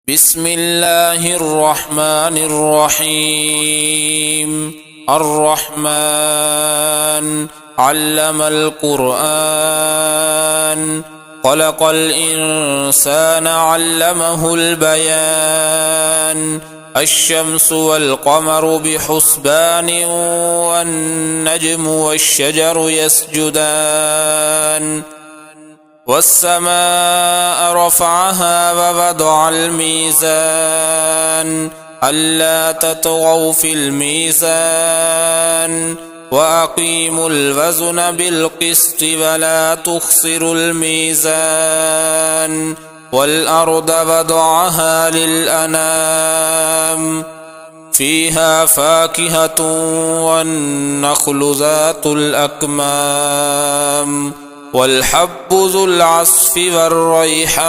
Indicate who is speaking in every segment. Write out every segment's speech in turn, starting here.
Speaker 1: بسم الله الرحمن الرحيم. الرحمن علم القرآن، خلق الإنسان علمه البيان. الشمس والقمر بحسبان، والنجم والشجر يسجدان. والسماء رفعها ووضع الميزان، ألا تطغوا في الميزان، وأقيموا الوزن بالقسط ولا تخسروا الميزان. والأرض وضعها للأنام، فيها فاكهة والنخل ذات الأكمام، والحب ذو العصف والريحان.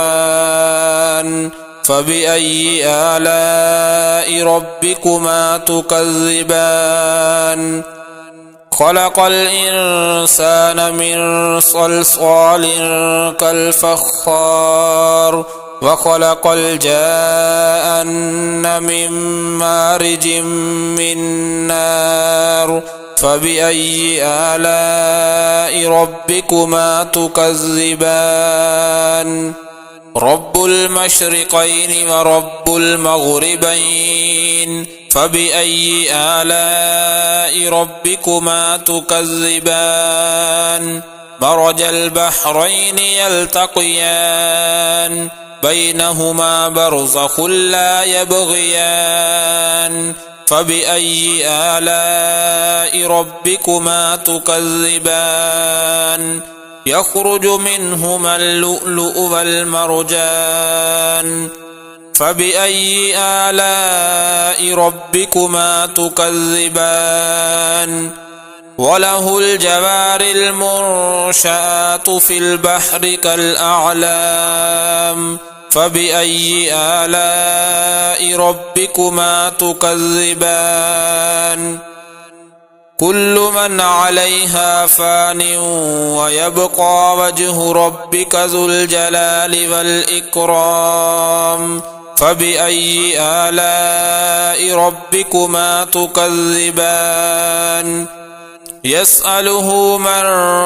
Speaker 1: فبأي آلاء ربكما تكذبان؟ خلق الإنسان من صلصال كالفخار، وخلق الجان من مارج من نار. فبأي آلاء ربكما تكذبان؟ رب المشرقين ورب المغربين، فبأي آلاء ربكما تكذبان؟ مرج البحرين يلتقيان، بينهما برزخ لا يبغيان. فبأي آلاء ربكما تكذبان؟ يخرج منهما اللؤلؤ والمرجان. فبأي آلاء ربكما تكذبان؟ وله الجوار المنشآت في البحر كالأعلام. فبأي آلاء ربكما تكذبان؟ كل من عليها فان، ويبقى وجه ربك ذو الجلال والإكرام. فبأي آلاء ربكما تكذبان؟ يسأله من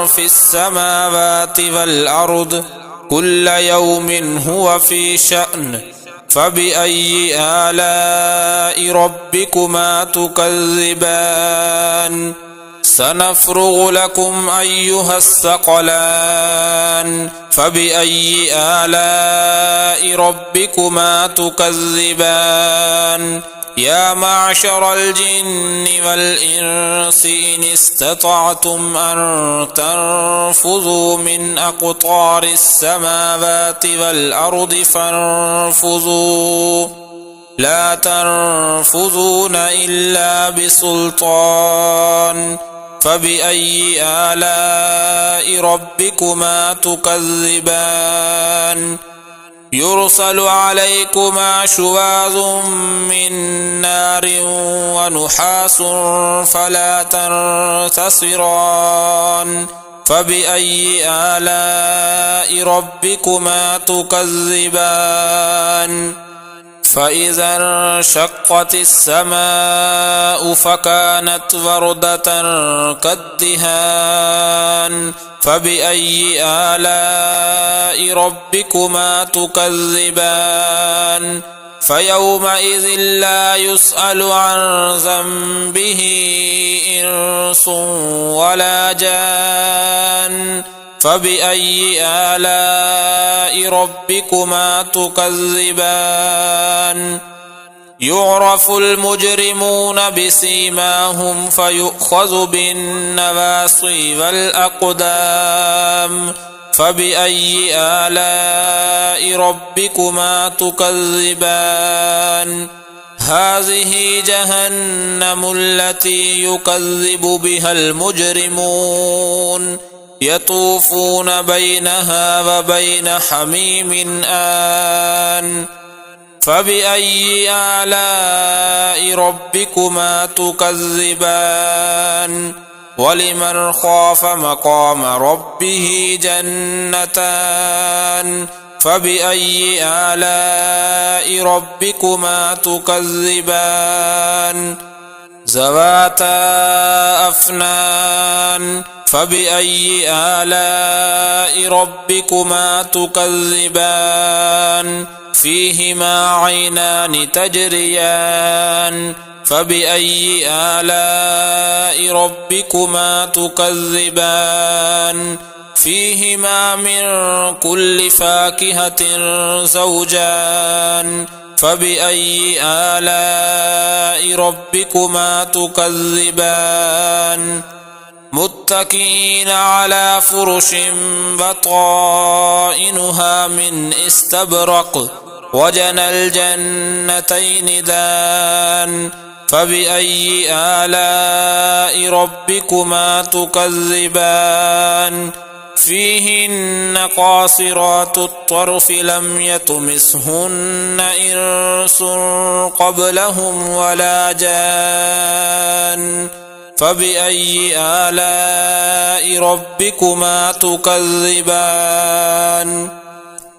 Speaker 1: في السماوات والأرض، كل يوم هو في شأن. فبأي آلاء ربكما تكذبان؟ سنفرغ لكم أيها الثقلان. فبأي آلاء ربكما تكذبان؟ يا معشر الجن والإنس إن استطعتم أن تنفذوا من أقطار السماوات والأرض فانفذوا، لا تنفذون إلا بسلطان. فبأي آلاء ربكما تكذبان؟ يرسل عليكما شواظ من نار ونحاس فلا تنتصران. فبأي آلاء ربكما تكذبان؟ فإذا انشقت السماء فكانت وردة كالدهان. فبأي آلاء ربكما تكذبان؟ فيومئذ لا يسأل عن ذنبه إنس ولا جان. فبأي آلاء ربكما تكذبان؟ يعرف المجرمون بسيماهم فيؤخذ بالنواصي والأقدام. فبأي آلاء ربكما تكذبان؟ هذه جهنم التي يكذب بها المجرمون، يطوفون بينها وبين حميم آن. فبأي آلاء ربكما تكذبان؟ ولمن خاف مقام ربه جنتان، فبأي آلاء ربكما تكذبان ذواتا أفنان فبأي آلاء ربكما تكذبان فيهما عينان تجريان فبأي آلاء ربكما تكذبان فيهما من كل فاكهة زوجان فبأي آلاء ربكما تكذبان متكئين على فرش بطائنها من استبرق وجنى الجنتين دان فبأي آلاء ربكما تكذبان فيهن قاصرات الطرف لم يطمثهن إنس قبلهم ولا جان فبأي آلاء ربكما تكذبان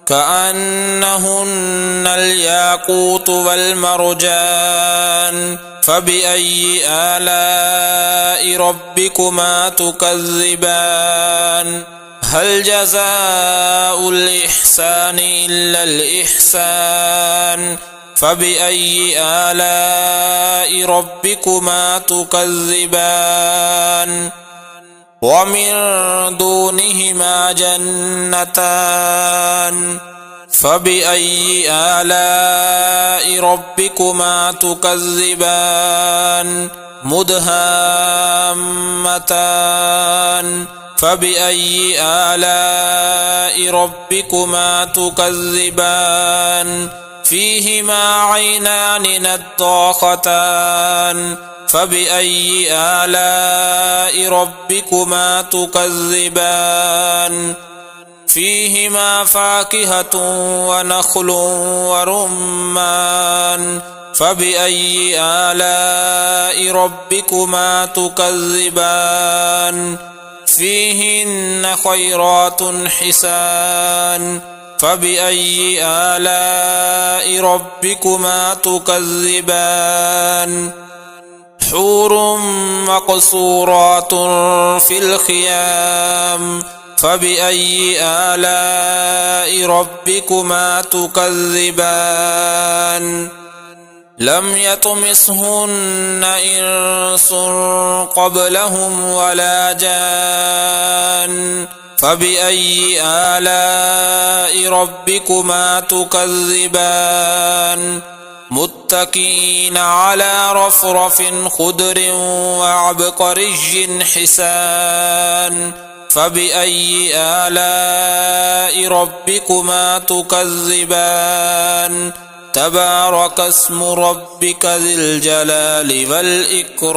Speaker 1: كأنهن الياقوت والمرجان فبأي آلاء ربكما تكذبان هل جزاء الإحسان إلا الإحسان فبأي آلاء ربكما تكذبان ومن دونهما جنتان فبأي آلاء ربكما تكذبان مدهامتان فبأي آلاء ربكما تكذبان فيهما عينان نضاختان فبأي آلاء ربكما تكذبان فيهما فاكهة ونخل ورمان فبأي آلاء ربكما تكذبان فيهن خيرات حسان فبأي آلاء ربكما تكذبان حور مقصورات في الخيام فبأي آلاء ربكما تكذبان لم يطمثهن إنس قبلهم ولا جان فبأي آلاء ربكما تكذبان متكئين على رفرف خضر وعبقري حسان فبأي آلاء ربكما تكذبان تبارك اسم ربك ذي الجلال والإكرام